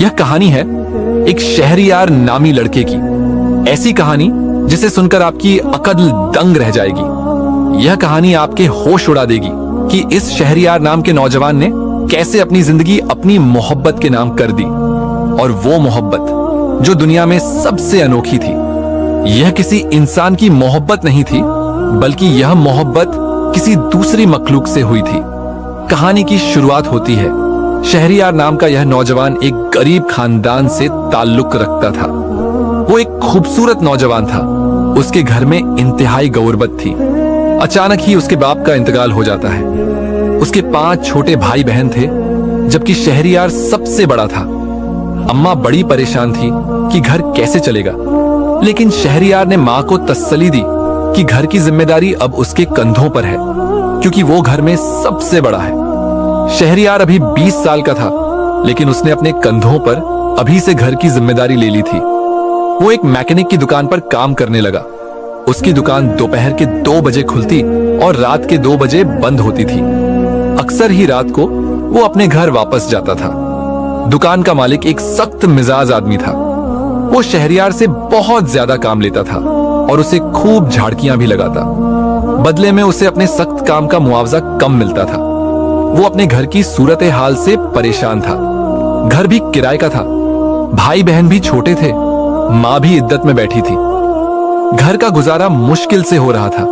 यह कहानी है एक शहरियार नामी लड़के की। ऐसी कहानी जिसे सुनकर आपकी अकल दंग रह जाएगी। यह कहानी आपके होश उड़ा देगी कि इस शहरियार नाम के नौजवान ने कैसे अपनी जिंदगी अपनी मोहब्बत के नाम कर दी, और वो मोहब्बत जो दुनिया में सबसे अनोखी थी। यह किसी इंसान की मोहब्बत नहीं थी, बल्कि यह मोहब्बत किसी दूसरी मखलूक से हुई थी। कहानी की शुरुआत होती है। शहरियार नाम का यह नौजवान एक गरीब खानदान से ताल्लुक रखता था। वो एक खूबसूरत नौजवान था। उसके घर में इंतहाई गुर्बत थी। अचानक ही उसके बाप का इंतकाल हो जाता है। उसके 5 छोटे भाई बहन थे, जबकि शहरियार सबसे बड़ा था। अम्मा बड़ी परेशान थी कि घर कैसे चलेगा, लेकिन शहरियार ने माँ को तसल्ली दी कि घर की जिम्मेदारी अब उसके कंधों पर है, क्योंकि वो घर में सबसे बड़ा है। शहरियार अभी 20 साल का था, लेकिन उसने अपने कंधों पर अभी से घर की जिम्मेदारी ले ली थी। वो एक मैकेनिक की दुकान पर काम करने लगा। उसकी दुकान दोपहर के 2 बजे खुलती और रात के 2 बजे बंद होती थी। अक्सर ही रात को वो अपने घर वापस जाता था। दुकान का मालिक एक सख्त मिजाज आदमी था। वो शहरियार से बहुत ज्यादा काम लेता था और उसे खूब झाड़कियां भी लगाता। बदले में उसे अपने सख्त काम का मुआवजा कम मिलता था। वो अपने घर की सूरत हाल से परेशान था। घर भी किराए का था, भाई बहन भी छोटे थे, माँ भी इद्दत में बैठी थी। घर का गुजारा मुश्किल से हो रहा था।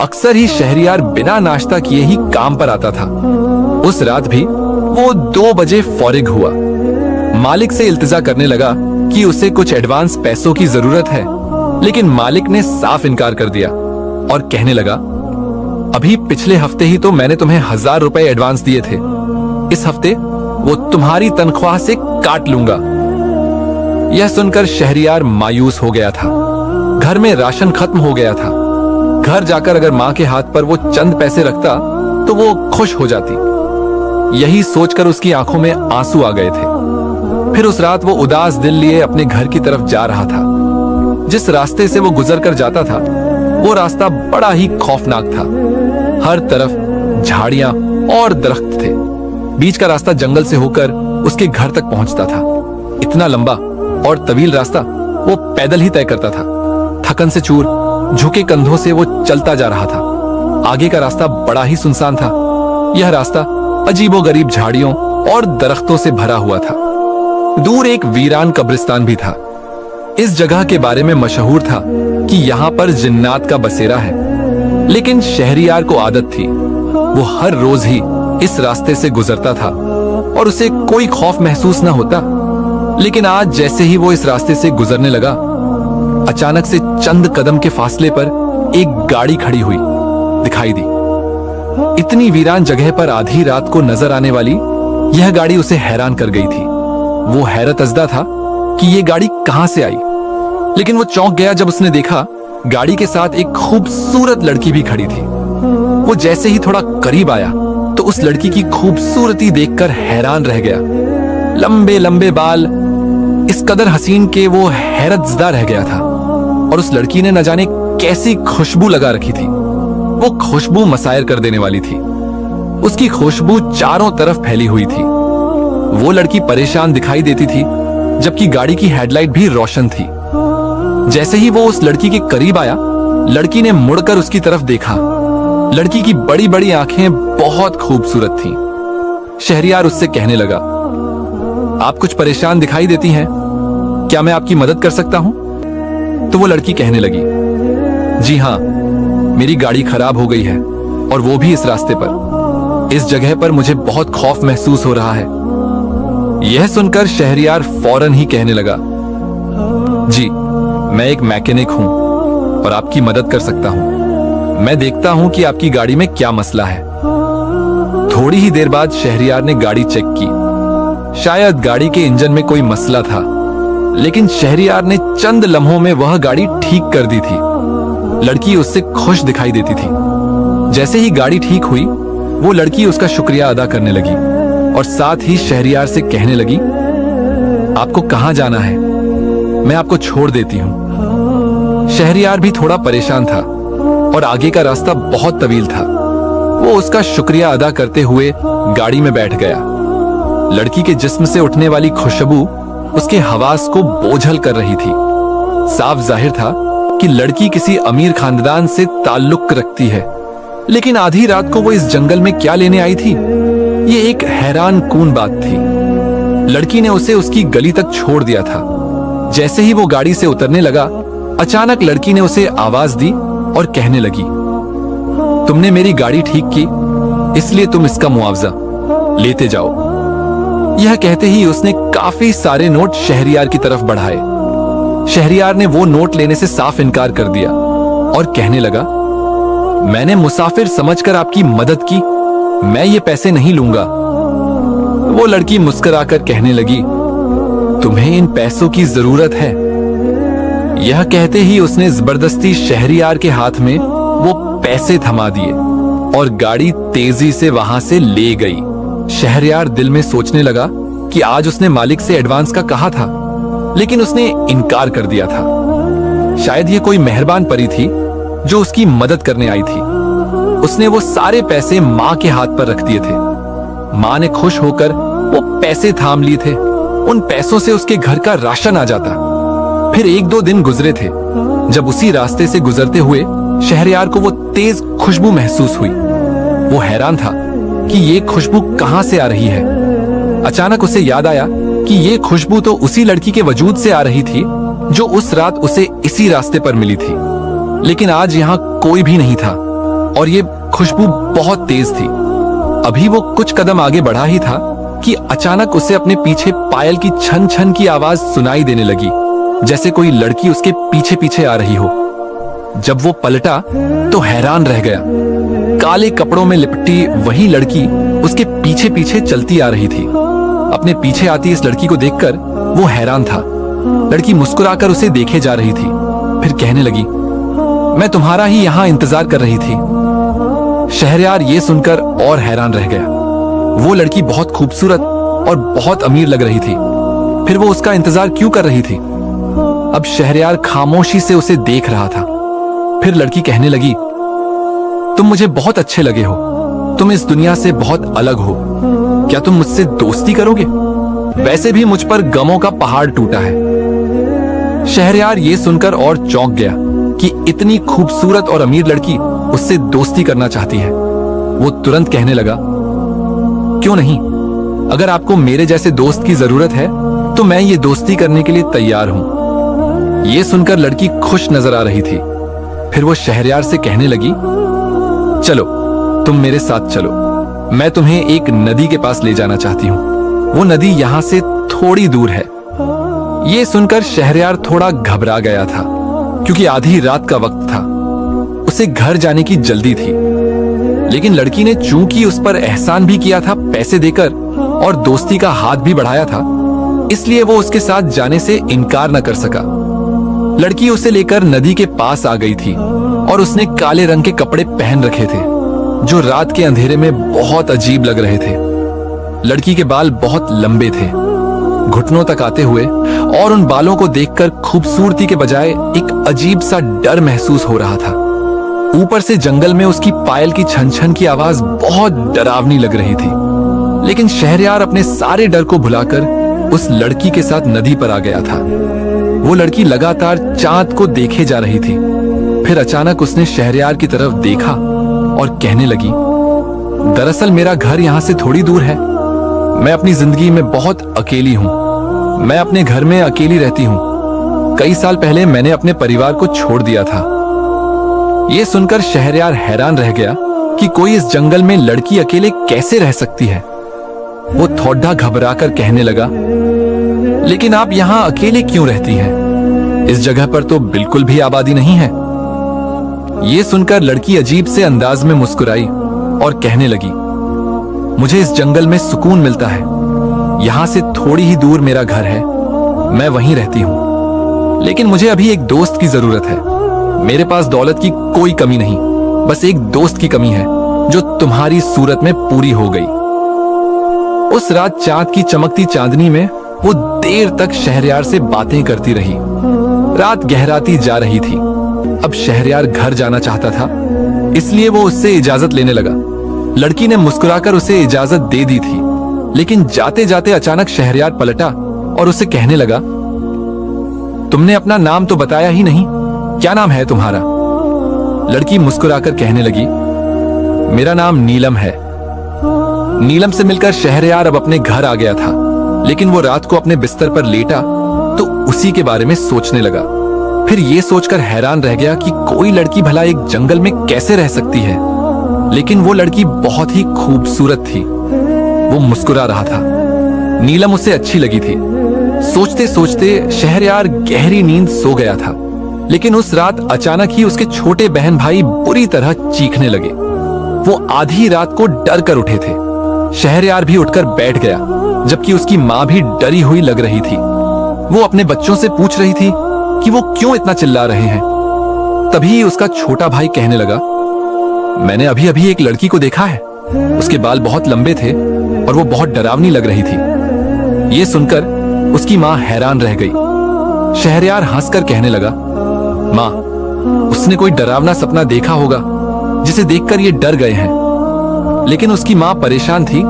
अक्सर ही शहरियार बिना नाश्ता किए ही काम पर आता था। उस रात भी वो 2 बजे फौरिग हुआ। मालिक से इल्तिजा करने लगा कि उसे कुछ एडवांस पैसों की जरूरत है, लेकिन मालिक ने साफ इनकार कर दिया और कहने लगा, अभी पिछले हफ्ते ही तो मैंने तुम्हें 1000 रुपए एडवांस दिए थे। इस हफ्ते वो तुम्हारी तनख्वाह से काट लूंगा। यह सुनकर शहरियार मायूस हो गया था। घर में राशन खत्म हो गया था। घर जाकर अगर माँ के हाथ पर वो चंद पैसे रखता तो वो खुश हो जाती। यही सोचकर उसकी आंखों में आंसू आ गए थे। फिर उस रात वो उदास दिल लिए अपने घर की तरफ जा रहा था। जिस रास्ते से वो गुजर कर जाता था, वो रास्ता बड़ा ही खौफनाक था। हर तरफ झाड़ियां और दरख्त थे। बीच का रास्ता जंगल से होकर उसके घर तक पहुंचता था। इतना लंबा और तवील रास्ता वो पैदल ही तय करता था। थकन से चूर, झुके कंधों से वो चलता जा रहा था। आगे का रास्ता बड़ा ही सुनसान था। यह रास्ता अजीबोगरीब झाड़ियों और दरख्तों से भरा हुआ था। दूर एक वीरान कब्रिस्तान भी था। इस जगह के बारे में मशहूर था कि यहाँ पर जिन्नात का बसेरा है, लेकिन शहरियार को आदत थी। वो हर रोज ही इस रास्ते से गुजरता था और उसे कोई खौफ महसूस न होता। लेकिन आज जैसे ही वो इस रास्ते से गुजरने लगा, अचानक से चंद कदम के फासले पर एक गाड़ी खड़ी हुई दिखाई दी। इतनी वीरान जगह पर आधी रात को नजर आने वाली यह गाड़ी उसे हैरान कर गई थी। वो हैरत अज़दा था कि ये गाड़ी कहां से आई, लेकिन वो चौंक गया जब उसने देखा गाड़ी के साथ एक खूबसूरत लड़की भी खड़ी थी। वो जैसे ही थोड़ा करीब आया तो उस लड़की की खूबसूरती देखकर हैरान रह गया। लंबे लंबे बाल इस कदर हसीन के वो हैरतज़दा रह गया था, और उस लड़की ने न जाने कैसी खुशबू लगा रखी थी। वो खुशबू मसायर कर देने वाली थी। उसकी खुशबू चारों तरफ फैली हुई थी। वो लड़की परेशान दिखाई देती थी, जबकि गाड़ी की हेडलाइट भी रोशन थी। जैसे ही वो उस लड़की के करीब आया, लड़की ने मुड़कर उसकी तरफ देखा। लड़की की बड़ी बड़ी आंखें बहुत खूबसूरत थीं। शहरियार उससे कहने लगा, आप कुछ परेशान दिखाई देती हैं, क्या मैं आपकी मदद कर सकता हूं? तो वो लड़की कहने लगी, जी हां, मेरी गाड़ी खराब हो गई है, और वो भी इस रास्ते पर। इस जगह पर मुझे बहुत खौफ महसूस हो रहा है। यह सुनकर शहरियार फौरन ही कहने लगा, जी मैं एक मैकेनिक हूं और आपकी मदद कर सकता हूं। मैं देखता हूं कि आपकी गाड़ी में क्या मसला है। थोड़ी ही देर बाद शहरियार ने गाड़ी चेक की। शायद गाड़ी के इंजन में कोई मसला था, लेकिन शहरियार ने चंद लम्हों में वह गाड़ी ठीक कर दी थी। लड़की उससे खुश दिखाई देती थी। जैसे ही गाड़ी ठीक हुई, वो लड़की उसका शुक्रिया अदा करने लगी और साथ ही शहरियार से कहने लगी, आपको कहां जाना है? मैं आपको छोड़ देती हूं। शहरियार भी थोड़ा परेशान था और आगे का रास्ता बहुत तवील था। वो उसका शुक्रिया अदा करते हुए गाड़ी में बैठ गया। लड़की के जिस्म से उठने वाली खुशबू उसके हवास को बोझल कर रही थी। साफ जाहिर था कि लड़की किसी अमीर खानदान से ताल्लुक रखती है। लेकिन आधी रात को वो इस जंगल में क्या लेने आई थी, ये एक हैरान कून बात थी। लड़की ने उसे उसकी गली तक छोड़ दिया था। जैसे ही वो गाड़ी से उतरने लगा, अचानक लड़की ने उसे आवाज दी और कहने लगी, तुमने मेरी गाड़ी ठीक की, इसलिए तुम इसका मुआवजा लेते जाओ। यह कहते ही उसने काफी सारे नोट शहरियार की तरफ बढ़ाए। शहरियार ने वो नोट लेने से साफ इनकार कर दिया और कहने लगा, मैंने मुसाफिर समझकर आपकी मदद की, मैं ये पैसे नहीं लूंगा। वो लड़की मुस्कुराकर कहने लगी, तुम्हें इन पैसों की जरूरत है। यह कहते ही उसने जबरदस्ती शहरियार के हाथ में वो पैसे थमा दिए और गाड़ी तेजी से वहां से ले गई। शहरियार दिल में सोचने लगा कि आज उसने मालिक से एडवांस का कहा था, लेकिन उसने इनकार कर दिया था। शायद ये कोई मेहरबान परी थी जो उसकी मदद करने आई थी। उसने वो सारे पैसे माँ के हाथ पर रख दिए थे। माँ ने खुश होकर वो पैसे थाम लिए थे। उन पैसों से उसके घर का राशन आ जाता। फिर 1-2 दिन गुजरे थे जब उसी रास्ते से गुजरते हुए शहरियार को वो तेज खुशबू महसूस हुई। वो हैरान था कि ये खुशबू कहां से आ रही है। अचानक उसे याद आया कि ये खुशबू तो उसी लड़की के वजूद से आ रही थी जो उस रात उसे इसी रास्ते पर मिली थी। लेकिन आज यहाँ कोई भी नहीं था और ये खुशबू बहुत तेज थी। अभी वो कुछ कदम आगे बढ़ा ही था कि अचानक उसे अपने पीछे पायल की छन छन की आवाज सुनाई देने लगी, जैसे कोई लड़की उसके पीछे पीछे आ रही हो। जब वो पलटा तो हैरान रह गया। काले कपड़ों में लिपटी वही लड़की उसके पीछे पीछे चलती आ रही थी। अपने पीछे आती इस लड़की को देखकर वो हैरान था। लड़की मुस्कुराकर उसे देखे जा रही थी, फिर कहने लगी, मैं तुम्हारा ही यहाँ इंतजार कर रही थी। शहरयार ये सुनकर और हैरान रह गया। वो लड़की बहुत खूबसूरत और बहुत अमीर लग रही थी, फिर वो उसका इंतजार क्यों कर रही थी? अब शहरयार खामोशी से उसे देख रहा था। फिर लड़की कहने लगी, तुम मुझे बहुत अच्छे लगे हो, तुम इस दुनिया से बहुत अलग हो, क्या तुम मुझसे दोस्ती करोगे? वैसे भी मुझ पर गमों का पहाड़ टूटा है। शहरयार ये सुनकर और चौंक गया कि इतनी खूबसूरत और अमीर लड़की उससे दोस्ती करना चाहती है। वो तुरंत कहने लगा, क्यों नहीं, अगर आपको मेरे जैसे दोस्त की जरूरत है तो मैं ये दोस्ती करने के लिए तैयार हूं। ये सुनकर लड़की खुश नजर आ रही थी। फिर वो शहरयार से कहने लगी, चलो तुम मेरे साथ चलो, मैं तुम्हें एक नदी के पास ले जाना चाहती हूँ। वो नदी यहाँ से थोड़ी दूर है। ये सुनकर शहरयार थोड़ा घबरा गया था, क्योंकि आधी रात का वक्त था। उसे घर जाने की जल्दी थी। लेकिन लड़की ने चूंकि उस पर एहसान भी किया था पैसे देकर और दोस्ती का हाथ भी बढ़ाया था, इसलिए वो उसके साथ जाने से इनकार न कर सका। लड़की उसे लेकर नदी के पास आ गई थी और उसने काले रंग के कपड़े पहन रखे थे जो रात के अंधेरे में बहुत अजीब लग रहे थे। लड़की के बाल बहुत लंबे थे, घुटनों तक आते हुए, और उन बालों को देखकर खूबसूरती के बजाय एक अजीब सा डर महसूस हो रहा था। ऊपर से जंगल में उसकी पायल की छन छन की आवाज बहुत डरावनी लग रही थी। लेकिन शहरयार अपने सारे डर को भुलाकर उस लड़की के साथ नदी पर आ गया था। वो लड़की लगातार चांद को देखे जा रही थी। फिर अचानक उसने शहरयार की तरफ देखा और कहने लगी, दरअसल मेरा घर यहाँ से थोड़ी दूर है। मैं अपनी जिंदगी में बहुत अकेली हूँ। मैं अपने घर में अकेली रहती हूँ। कई साल पहले मैंने अपने परिवार को छोड़ दिया था। ये सुनकर शहरयार हैरान रह गया कि कोई इस जंगल में लड़की अकेले कैसे रह सकती है। वो थोड़ा घबराकर कहने लगा, लेकिन आप यहाँ अकेले क्यों रहती हैं? इस जगह पर तो बिल्कुल भी आबादी नहीं है। ये सुनकर लड़की अजीब से अंदाज में मुस्कुराई और कहने लगी, मुझे इस जंगल में सुकून मिलता है। यहाँ से थोड़ी ही दूर मेरा घर है, मैं वहीं रहती हूँ। लेकिन मुझे अभी एक दोस्त की जरूरत है। मेरे पास दौलत की कोई कमी नहीं, बस एक दोस्त की कमी है जो तुम्हारी सूरत में पूरी हो गई। उस रात चांद की चमकती चांदनी में वो देर तक शहरयार से बातें करती रही। रात गहराती जा रही थी। अब शहरयार घर जाना चाहता था, इसलिए वो उससे इजाजत लेने लगा। लड़की ने मुस्कुराकर उसे इजाजत दे दी थी, लेकिन जाते जाते अचानक शहरयार पलटा और उससे कहने लगा, तुमने अपना नाम तो बताया ही नहीं, क्या नाम है तुम्हारा? लड़की मुस्कुराकर कहने लगी, मेरा नाम नीलम है। नीलम से मिलकर शहरयार अब अपने घर आ गया था, लेकिन वो रात को अपने बिस्तर पर लेटा तो उसी के बारे में सोचने लगा। फिर ये सोचकर हैरान रह गया कि कोई लड़की भला एक जंगल में कैसे रह सकती है, लेकिन वो लड़की बहुत ही खूबसूरत थी। वो मुस्कुरा रहा था। नीलम उसे अच्छी लगी थी। सोचते सोचते शहरयार गहरी नींद सो गया था, लेकिन उस रात अचानक ही उसके छोटे बहन भाई बुरी तरह चीखने लगे। वो आधी रात को डर कर उठे थे। शहरयार भी उठकर बैठ गया, जबकि उसकी माँ भी डरी हुई लग रही थी। वो अपने बच्चों से पूछ रही थी कि वो क्यों इतना चिल्ला रहे हैं। तभी उसका छोटा भाई कहने लगा, मैंने अभी अभी एक लड़की को देखा है। उसके बाल बहुत लंबे थे और वो बहुत डरावनी लग रही थी। ये सुनकर उसकी माँ हैरान रह गई। शहरयार हंसकर कहने लगा, माँ, उसने कोई डरावना सपना देखा होगा जिसे देखकर ये डर गए हैं। लेकिन उसकी माँ परेशान थी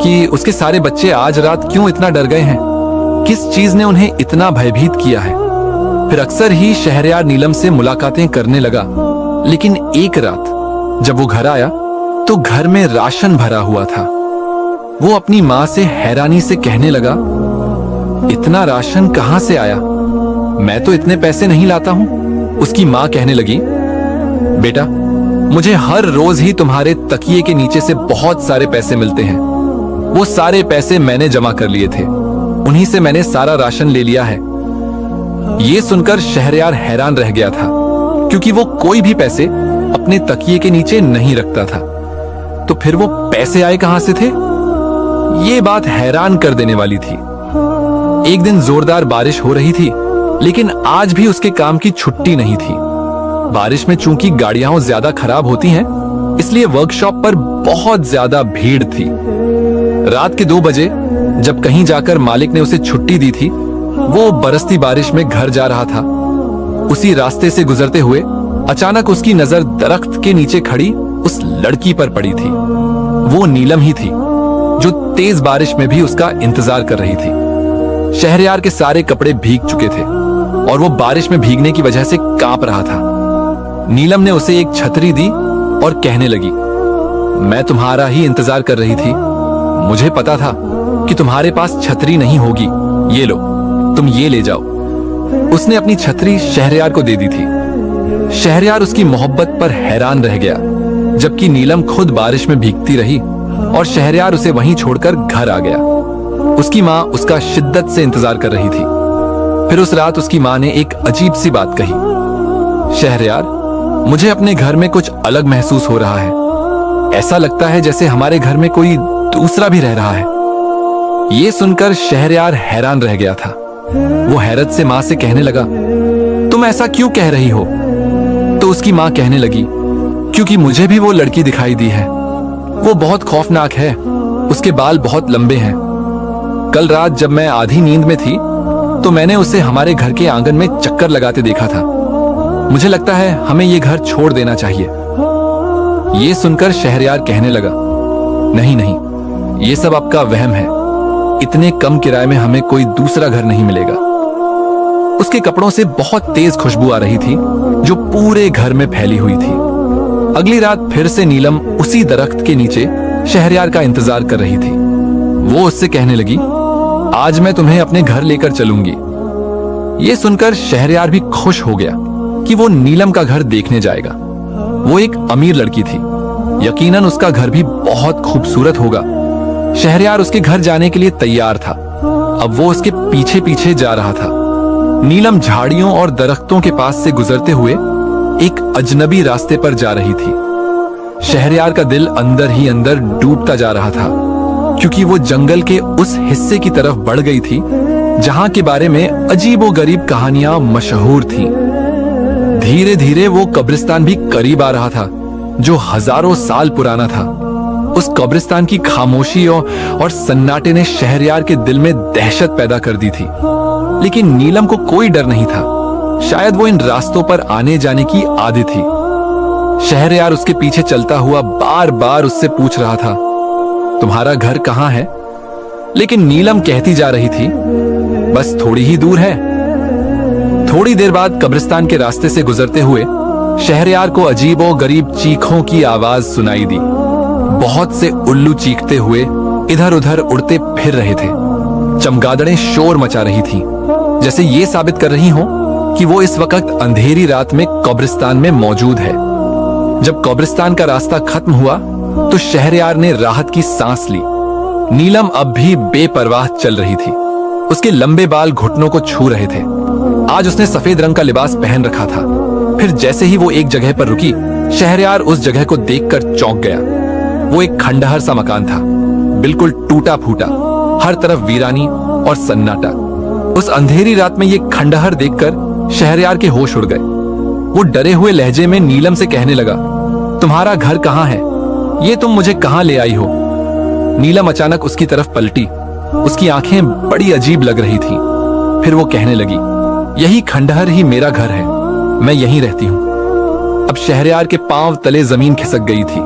कि उसके सारे बच्चे आज रात क्यों इतना डर गए हैं, किस चीज ने उन्हें इतना भयभीत किया है। फिर अक्सर ही शहरयार नीलम से मुलाकातें करने लगा, लेकिन एक रात जब वो घर आया तो घर में राशन भरा हुआ था। वो अपनी माँ से हैरानी से कहने लगा, इतना राशन कहाँ से आया? मैं तो इतने पैसे नहीं लाता हूँ। उसकी माँ कहने लगी, बेटा, मुझे हर रोज ही तुम्हारे तकिए के नीचे से बहुत सारे पैसे मिलते हैं। वो सारे पैसे मैंने जमा कर लिए थे, उन्हीं से मैंने सारा राशन ले लिया है। ये सुनकर शहरयार हैरान रह गया था, क्योंकि वो कोई भी पैसे अपने तकिए के नीचे नहीं रखता था। तो फिर वो पैसे आए कहां से थे? ये बात हैरान कर देने वाली थी। एक दिन जोरदार बारिश हो रही थी, लेकिन आज भी उसके काम की छुट्टी नहीं थी। बारिश में चूंकि गाड़ियां ज्यादा खराब होती हैं, इसलिए वर्कशॉप पर बहुत ज्यादा भीड़ थी। रात के 2 बजे जब कहीं जाकर मालिक ने उसे छुट्टी दी थी, वो बरसती बारिश में घर जा रहा था। उसी रास्ते से गुजरते हुए अचानक उसकी नजर दरख्त के नीचे खड़ी उस लड़की पर पड़ी थी। वो नीलम ही थी, जो तेज बारिश में भी उसका इंतजार कर रही थी। शहरयार के सारे कपड़े भीग चुके थे और वो बारिश में भीगने की वजह से कांप रहा था। नीलम ने उसे एक छतरी दी और कहने लगी, मैं तुम्हारा ही इंतजार कर रही थी। मुझे पता था कि तुम्हारे पास छतरी नहीं होगी। ये लो, तुम ये ले जाओ। उसने अपनी छतरी शहरयार को दे दी थी। शहरयार उसकी मोहब्बत पर हैरान रह गया, जबकि नीलम खुद बारिश में भीगती रही और शहरयार उसे वहीं छोड़कर घर आ गया। उसकी माँ उसका शिद्दत से इंतजार कर रही थी। फिर उस रात उसकी माँ ने एक अजीब सी बात कही, शहरयार, मुझे अपने घर में कुछ अलग महसूस हो रहा है। ऐसा लगता है जैसे हमारे घर में कोई दूसरा भी रह रहा है। ये सुनकर शहरयार हैरान रह गया था। वो हैरत से माँ से कहने लगा, तुम ऐसा क्यों कह रही हो? तो उसकी माँ कहने लगी, क्योंकि मुझे भी वो लड़की दिखाई दी है। वो बहुत खौफनाक है, उसके बाल बहुत लंबे हैं। कल रात जब मैं आधी नींद में थी तो मैंने उसे हमारे घर के आंगन में चक्कर लगाते देखा था। मुझे लगता है हमें ये घर छोड़ देना चाहिए। ये सुनकर शहरयार कहने लगा, नहीं नहीं, ये सब आपका वहम है। इतने कम किराए में हमें कोई दूसरा घर नहीं मिलेगा। उसके कपड़ों से बहुत तेज खुशबू आ रही थी, जो पूरे घर में फैली हुई थी। अगली रात फिर से नीलम उसी दरख्त के नीचे शहरयार का इंतजार कर रही थी। वो उससे कहने लगी, आज मैं तुम्हें अपने घर लेकर चलूंगी। ये सुनकर शहरयार भी खुश हो गया कि वो नीलम का घर देखने जाएगा। वो एक अमीर लड़की थी, यकीनन उसका घर भी बहुत खूबसूरत होगा। शहरयार उसके घर जाने के लिए तैयार था। अब वो उसके पीछे पीछे जा रहा था। नीलम झाड़ियों और दरख्तों के पास से गुजरते हुए एक अजनबी रास्ते पर जा रही थी। शहरयार का दिल अंदर ही अंदर डूबता जा रहा था, क्योंकि वो जंगल के उस हिस्से की तरफ बढ़ गई थी जहां के बारे में अजीबोगरीब कहानियां मशहूर थीं। धीरे धीरे वो कब्रिस्तान भी करीब आ रहा था, जो हजारों साल पुराना था। उस कब्रिस्तान की खामोशी और सन्नाटे ने शहरयार के दिल में दहशत पैदा कर दी थी। लेकिन नीलम को कोई डर नहीं था। शायद वो इन रास्तों पर आने जाने की आदी थी। शहरयार उसके पीछे चलता हुआ बार बार उससे पूछ रहा था, तुम्हारा घर कहाँ है? लेकिन नीलम कहती जा रही थी, बस थोड़ी ही दूर है। थोड़ी देर बाद कब्रिस्तान के रास्ते से गुजरते हुए शहरयार को अजीब और गरीब चीखों की आवाज सुनाई दी। बहुत से उल्लू चीखते हुए इधर उधर उड़ते फिर रहे थे। चमगादड़ें शोर मचा रही थीं, जैसे ये साबित कर रही हों कि वो इस वक्त अंधेरी रात में कब्रिस्तान में मौजूद है। जब कब्रिस्तान का रास्ता खत्म हुआ तो शहरयार ने राहत की सांस ली। नीलम अब भी बेपरवाह चल रही थी। उसके लंबे बाल घुटनों को छू रहे थे। आज उसने सफेद रंग का लिबास पहन रखा था। फिर जैसे ही वो एक जगह पर रुकी, शहरयार उस जगह को देखकर चौंक गया। वो एक खंडहर सा मकान था, बिल्कुल टूटा फूटा, हर तरफ वीरानी और सन्नाटा। उस अंधेरी रात में ये खंडहर देखकर शहरयार के होश उड़ गए। वो डरे हुए लहजे में नीलम से कहने लगा, तुम्हारा घर कहाँ है? ये तुम मुझे कहाँ ले आई हो? नीलम अचानक उसकी तरफ पलटी। उसकी आंखें बड़ी अजीब लग रही थीं। फिर वो कहने लगी, यही खंडहर ही मेरा घर है, मैं यहीं रहती हूँ। अब शहरयार के पांव तले जमीन खिसक गई थी।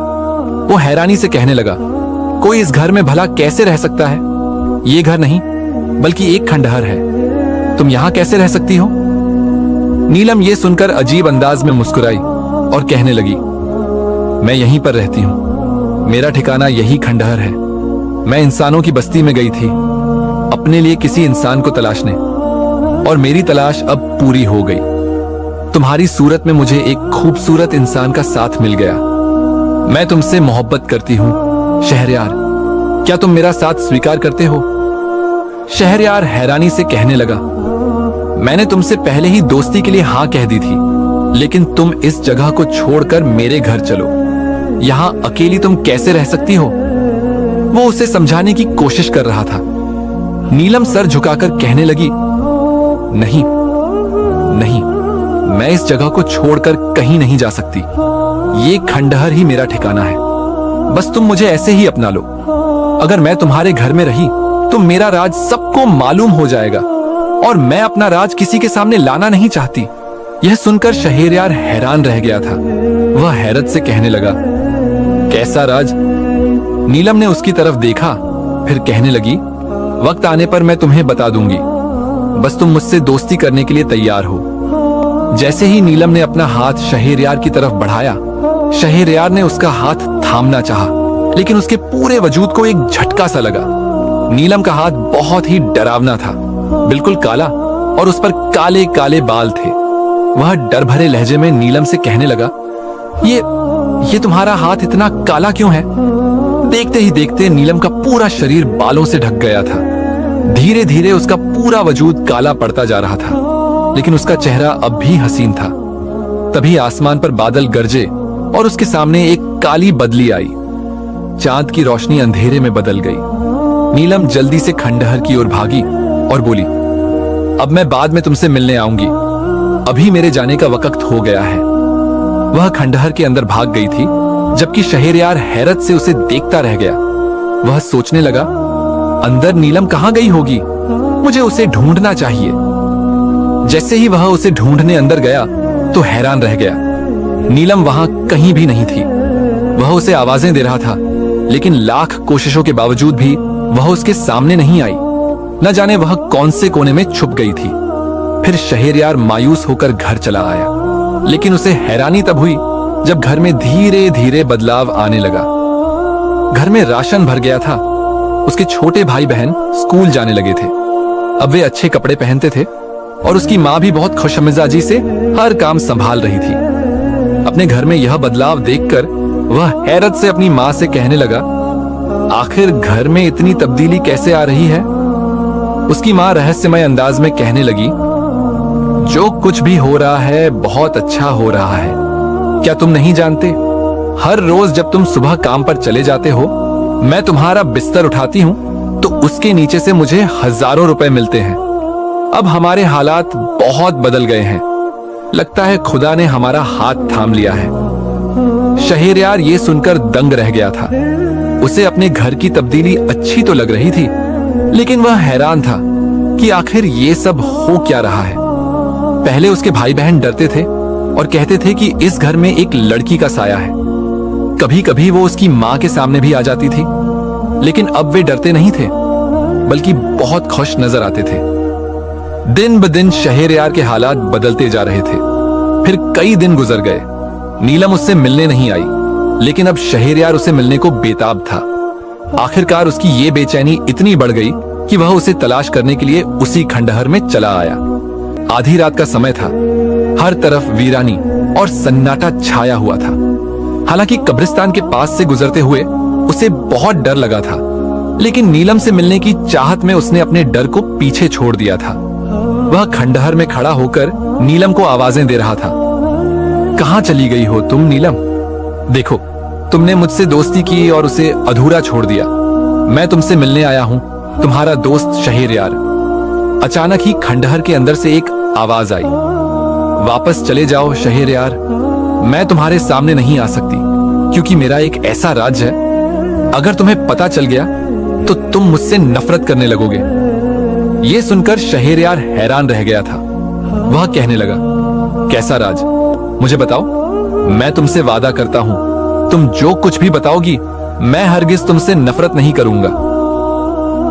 वो हैरानी से कहने लगा, कोई इस घर में भला कैसे रह सकता है? ये घर नहीं बल्कि एक खंडहर है। तुम यहाँ कैसे रह सकती हो? नीलम ये सुनकर अजीब अंदाज में मुस्कुराई और कहने लगी, मैं यहीं पर रहती हूँ, मेरा ठिकाना यही खंडहर है। मैं इंसानों की बस्ती में गई थी अपने लिए किसी इंसान को तलाशने, और मेरी तलाश अब पूरी हो गई। तुम्हारी सूरत में मुझे एक खूबसूरत इंसान का साथ मिल गया। मैं तुमसे मोहब्बत करती हूँ शहरयार, क्या तुम मेरा साथ स्वीकार करते हो? शहरयार हैरानी से कहने लगा, मैंने तुमसे पहले ही दोस्ती के लिए हाँ कह दी थी, लेकिन तुम इस जगह को छोड़कर मेरे घर चलो। यहाँ अकेली तुम कैसे रह सकती हो? वो उसे समझाने की कोशिश कर रहा था। नीलम सर झुकाकर कहने लगी, नहीं नहीं, मैं इस जगह को छोड़कर कहीं नहीं जा सकती। ये खंडहर ही मेरा ठिकाना है। बस तुम मुझे ऐसे ही अपना लो। अगर मैं तुम्हारे घर में रही तो मेरा राज सबको मालूम हो जाएगा, और मैं अपना राज किसी के सामने लाना नहीं चाहती। यह सुनकर शहरयार हैरान रह गया था। वह हैरत से कहने लगा, कैसा राज? नीलम ने उसकी तरफ देखा, फिर कहने लगी, वक्त आने पर मैं तुम्हें बता दूंगी, बस तुम मुझसे दोस्ती करने के लिए तैयार हो। जैसे ही नीलम ने अपना हाथ शहरयार की तरफ बढ़ाया, शहरयार ने उसका हाथ थामना चाहा, लेकिन उसके पूरे वजूद को एक झटका सा लगा। नीलम का हाथ बहुत ही डरावना था, बिल्कुल काला, और उस पर काले काले बाल थे। वह डर भरे लहजे में नीलम से कहने लगा, ये तुम्हारा हाथ इतना काला क्यों है? देखते ही देखते नीलम का पूरा शरीर बालों से ढक गया था। धीरे धीरे उसका पूरा वजूद काला पड़ता जा रहा था, लेकिन उसका चेहरा अब भी हसीन था। तभी आसमान पर बादल गरजे और उसके सामने एक काली बदली आई। चांद की रोशनी अंधेरे में बदल गई। नीलम जल्दी से खंडहर की ओर भागी और बोली, अब मैं बाद में तुमसे मिलने आऊंगी, अभी मेरे जाने का वक्त हो गया है। वह खंडहर के अंदर भाग गई थी, जबकि शहरयार हैरत से उसे देखता रह गया। वह सोचने लगा, अंदर नीलम कहां गई होगी? मुझे उसे ढूंढना चाहिए। जैसे ही वह उसे ढूंढने अंदर गया तो हैरान रह गया। नीलम वहां कहीं भी नहीं थी। वह उसे आवाजें दे रहा था, लेकिन लाख कोशिशों के बावजूद भी वह उसके सामने नहीं आई। न जाने वह कौन से कोने में छुप गई थी। फिर शहरयार मायूस होकर घर चला आया, लेकिन उसे हैरानी तब हुई जब घर में धीरे धीरे बदलाव आने लगा। घर में राशन भर गया था। उसके छोटे भाई बहन स्कूल जाने लगे थे। अब वे अच्छे कपड़े पहनते थे, और उसकी माँ भी बहुत खुशमिजाजी से हर काम संभाल रही थी। अपने घर में यह बदलाव देखकर वह हैरत से अपनी माँ से कहने लगा, आखिर घर में इतनी तब्दीली कैसे आ रही है? उसकी माँ रहस्यमय अंदाज में कहने लगी, जो कुछ भी हो रहा है बहुत अच्छा हो रहा है। क्या तुम नहीं जानते, हर रोज जब तुम सुबह काम पर चले जाते हो, मैं तुम्हारा बिस्तर उठाती हूँ तो उसके नीचे से मुझे हजारों रुपए मिलते हैं। अब हमारे हालात बहुत बदल गए हैं। लगता है खुदा ने हमारा हाथ थाम लिया है। शहरयार ये सुनकर दंग रह गया था। उसे अपने घर की तब्दीली अच्छी तो लग रही थी, लेकिन वह हैरान था कि आखिर ये सब हो क्या रहा है। पहले उसके भाई बहन डरते थे और कहते थे कि इस घर में एक लड़की का साया है। कभी कभी वो उसकी माँ के सामने भी आ जाती थी, लेकिन अब वे डरते नहीं थे। बल्कि बहुत खुश नजर आते थे। दिन ब दिन शहरयार के हालात बदलते जा रहे थे। फिर कई दिन गुजर गए। नीलम उससे मिलने नहीं आई, लेकिन अब शहरयार उसे मिलने को बेताब था। आखिरकार उसकी ये बेचैनी इतनी बढ़ गई कि वह उसे तलाश करने के लिए उसी खंडहर में चला आया। आधी रात का समय था। हर तरफ वीरानी और सन्नाटा छाया हुआ था। हालांकि कब्रिस्तान के पास से गुजरते हुए उसे बहुत डर लगा था, लेकिन नीलम से मिलने की चाहत में उसने अपने डर को पीछे छोड़ दिया था। वह खंडहर में खड़ा होकर नीलम को आवाजें दे रहा था। कहां चली गई हो तुम नीलम? देखो, तुमने मुझसे दोस्ती की और उसे अधूरा छोड़ दिया। मैं तुमसे मिलने आया हूं, तुम्हारा दोस्त शहरयार। अचानक ही खंडहर के अंदर से एक आवाज आई। वापस चले जाओ शहरयार, मैं तुम्हारे सामने नहीं आ सकती, क्योंकि मेरा एक ऐसा राज है, अगर तुम्हें पता चल गया तो तुम मुझसे नफरत करने लगोगे। यह सुनकर शहरयार हैरान रह गया था। वह कहने लगा, कैसा राज? मुझे बताओ। मैं तुमसे वादा करता हूं, तुम जो कुछ भी बताओगी, मैं हरगिज तुमसे नफरत नहीं करूंगा।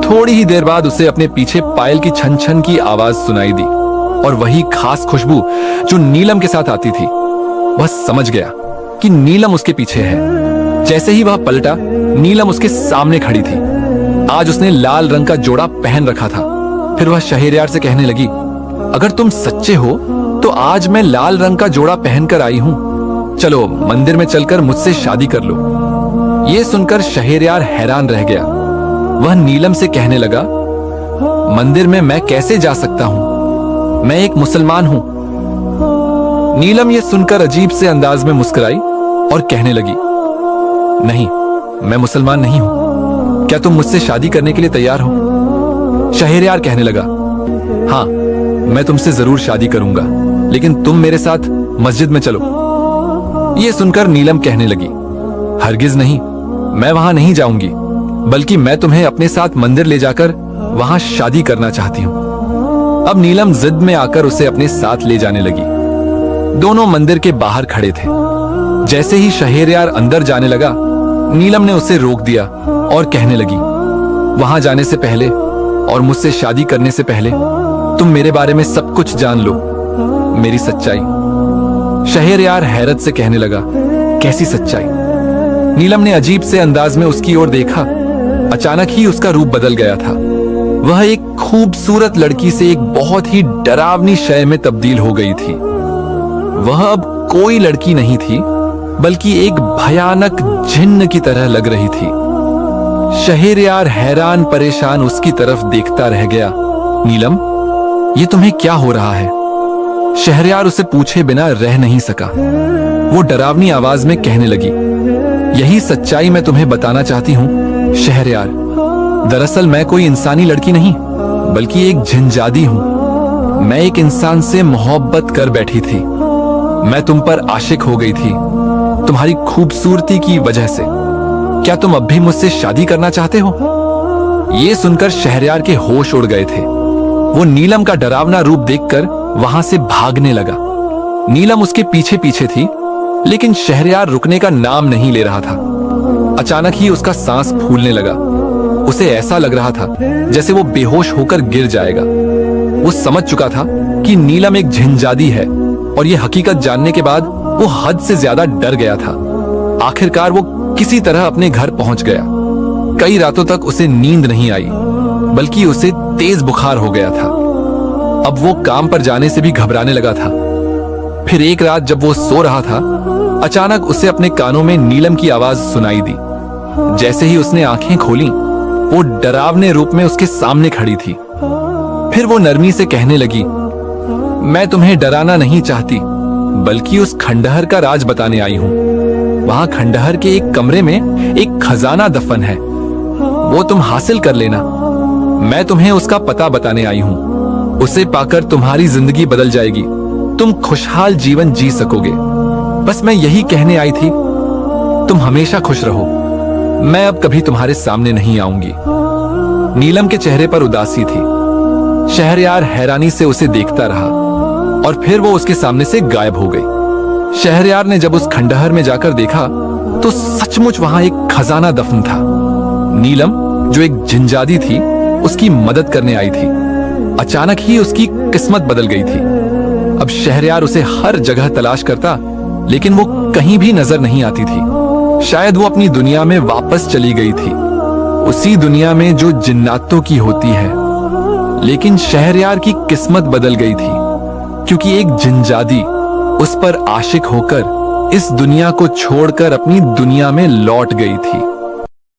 थोड़ी ही देर बाद उसे अपने पीछे पायल की छन छन की आवाज सुनाई दी, और वही खास खुशबू जो नीलम के साथ आती थी। वह समझ गया कि नीलम उसके पीछे है। जैसे ही वह पलटा, नीलम उसके सामने खड़ी थी। आज उसने लाल रंग का जोड़ा पहन रखा था। फिर वह शहरयार से कहने लगी, अगर तुम सच्चे हो तो आज मैं लाल रंग का जोड़ा पहनकर आई हूं। चलो मंदिर में चलकर मुझसे शादी कर लो। यह सुनकर शहरयार हैरान रह गया। वह नीलम से कहने लगा, मंदिर में मैं कैसे जा सकता हूं? मैं एक मुसलमान हूं। नीलम यह सुनकर अजीब से अंदाज में मुस्कुराई और कहने लगी, नहीं, मैं मुसलमान नहीं हूं। क्या तुम मुझसे शादी करने के लिए तैयार हो? शहरयार कहने लगा, हाँ, मैं तुमसे जरूर शादी करूंगा, लेकिन तुम मेरे साथ मस्जिद में चलो। यह सुनकर नीलम कहने लगी, हरगिज नहीं, मैं वहां नहीं जाऊंगी, बल्कि मैं तुम्हें अपने साथ मंदिर ले जाकर वहां शादी करना चाहती हूं। अब नीलम जिद में आकर उसे अपने साथ ले जाने लगी। दोनों मंदिर के बाहर खड़े थे। जैसे ही शहरयार अंदर जाने लगा, नीलम ने उसे रोक दिया और कहने लगी, वहां जाने से पहले और मुझसे शादी करने से पहले तुम मेरे बारे में सब कुछ जान लो, मेरी सच्चाई। शहरयार हैरत से कहने लगा, कैसी सच्चाई? नीलम ने अजीब से अंदाज में उसकी ओर देखा। अचानक ही उसका रूप बदल गया था। वह एक खूबसूरत लड़की से एक बहुत ही डरावनी शय में तब्दील हो गई थी। वह अब कोई लड़की नहीं थी, बल्कि एक भयानक जिन्न की तरह लग रही थी। शहरयार हैरान परेशान उसकी तरफ देखता रह गया। नीलम, ये तुम्हें क्या हो रहा है? शहरयार उसे पूछे बिना रह नहीं सका। वो डरावनी आवाज में कहने लगी, यही सच्चाई मैं तुम्हें बताना चाहती हूँ शहरयार। दरअसल मैं कोई इंसानी लड़की नहीं, बल्कि एक जिनजादी हूँ। मैं एक इंसान से मोहब्बत कर बैठी थी। मैं तुम पर आशिक हो गई थी, तुम्हारी खूबसूरती की वजह से। क्या तुम अब भी मुझसे शादी करना चाहते हो? ये सुनकर शहरयार के होश उड़ गए थे। वो नीलम का डरावना रूप देखकर वहां से भागने लगा। नीलम उसके पीछे पीछे थी, लेकिन शहरयार रुकने का नाम नहीं ले रहा था। अचानक ही उसका सांस फूलने लगा। उसे ऐसा लग रहा था जैसे वो बेहोश होकर गिर जाएगा। वो समझ चुका था कि नीलम एक जिनजादी है, और ये हकीकत जानने के बाद वो हद से ज्यादा डर गया था। आखिरकार वो किसी तरह अपने घर पहुंच गया। कई रातों तक उसे नींद नहीं आई, बल्कि उसे तेज बुखार हो गया था। अब वो काम पर जाने से भी घबराने लगा था। फिर एक रात जब वो सो रहा था, अचानक उसे अपने कानों में नीलम की आवाज सुनाई दी। जैसे ही उसने आंखें खोली, वो डरावने रूप में उसके सामने खड़ी थी। फिर वो नरमी से कहने लगी, मैं तुम्हें डराना नहीं चाहती, बल्कि उस खंडहर का राज बताने आई हूं। वहां खंडहर के एक कमरे में एक खजाना दफन है, वो तुम हासिल कर लेना। मैं तुम्हें उसका पता बताने आई हूं। उसे पाकर तुम्हारी जिंदगी बदल जाएगी, तुम खुशहाल जीवन जी सकोगे। बस मैं यही कहने आई थी, तुम हमेशा खुश रहो। मैं अब कभी तुम्हारे सामने नहीं आऊंगी। नीलम के चेहरे पर उदासी थी। शहरयार हैरानी से उसे देखता रहा, और फिर वो उसके सामने से गायब हो गई। शहरयार ने जब उस खंडहर में जाकर देखा, तो सचमुच वहां एक खजाना दफन था। नीलम, जो एक जिनजादी थी, उसकी मदद करने आई थी। अचानक ही उसकी किस्मत बदल गई थी। अब शहरयार उसे हर जगह तलाश करता, लेकिन वो कहीं भी नजर नहीं आती थी। शायद वो अपनी दुनिया में वापस चली गई थी, उसी दुनिया में जो जिन्नातों की होती है। लेकिन शहरयार की किस्मत बदल गई थी, क्योंकि एक जिनजादी उस पर आशिक होकर इस दुनिया को छोड़कर अपनी दुनिया में लौट गई थी।